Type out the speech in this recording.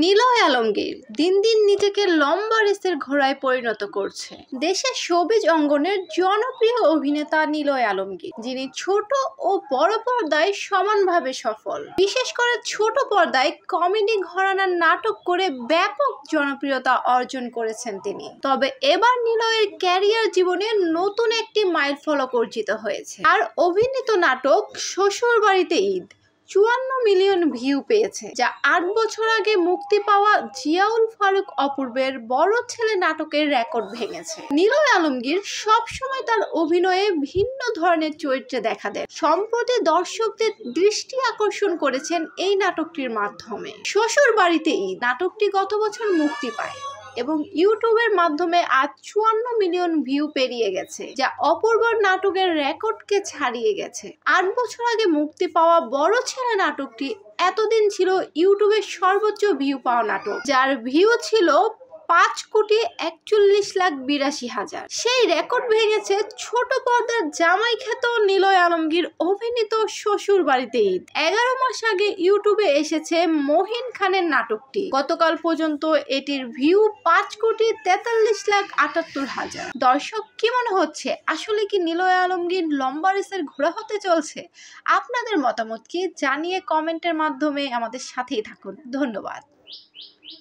নিলয় আলমগীর দিন দিন নিজেকে লম্বা রেসের ঘোড়ায় পরিণত করছে। দেশের শোবিজ অঙ্গনের জনপ্রিয় অভিনেতা নিলয় আলমগীর, যিনি ছোট ও বড় পর্দায় সমানভাবে সফল। বিশেষ করে ছোট পর্দায় কমেডি ঘরানার নাটক করে ব্যাপক জনপ্রিয়তা অর্জন করেছেন তিনি। তবে এবার নিলয়ের ক্যারিয়ার জীবনে নতুন একটি মাইলফলক অর্জিত হয়েছে। আর অভিনীত নাটক শ্বশুরবাড়িতে ঈদ 54 মিলিয়ন ভিউ পেয়েছে, যা 8 বছর আগে মুক্তি পাওয়া জিয়াউল ফারুক অপূর্বের বড় ছেলে নাটকের রেকর্ড ভেঙেছে। নিলয় আলমগীর সবসময় তার অভিনয়ে ভিন্ন ধরনের চরিত্রে দেখা দেন। সম্প্রতি দর্শকদের দৃষ্টি আকর্ষণ করেছেন এই নাটকটির মাধ্যমে। শ্বশুরবাড়িতে ঈদ নাটকটি গত বছর মুক্তি পায় এবং ইউটিউবের মাধ্যমে আজ 54 মিলিয়ন ভিউ পেরিয়ে গেছে, যা অপূর্বর নাটকের রেকর্ডকে ছাড়িয়ে গেছে। 8 বছর আগে মুক্তি পাওয়া বড় ছেলে নাটকটি এতদিন ছিল ইউটিউবের সর্বোচ্চ ভিউ পাওয়া নাটক, যার ভিউ ছিল 5,41,82,000। সেই রেকর্ড ভেঙেছে ছোট পর্দার জামাই খ্যাত নিলয় আলমগীর অভিনীত শ্বশুর বাড়িতে ঈদ। 11 মাস আগে ইউটিউবে এসেছে মহিন খানের নাটকটি। গতকাল পর্যন্ত এটির ভিউ 5,43,78,000। দর্শক, কি মনে হচ্ছে, আসলে কি নিলয় আলমগীর লম্বা রেসের ঘোড়া হতে চলছে? আপনাদের মতামত কি জানিয়ে কমেন্টের মাধ্যমে আমাদের সাথেই থাকুন। ধন্যবাদ।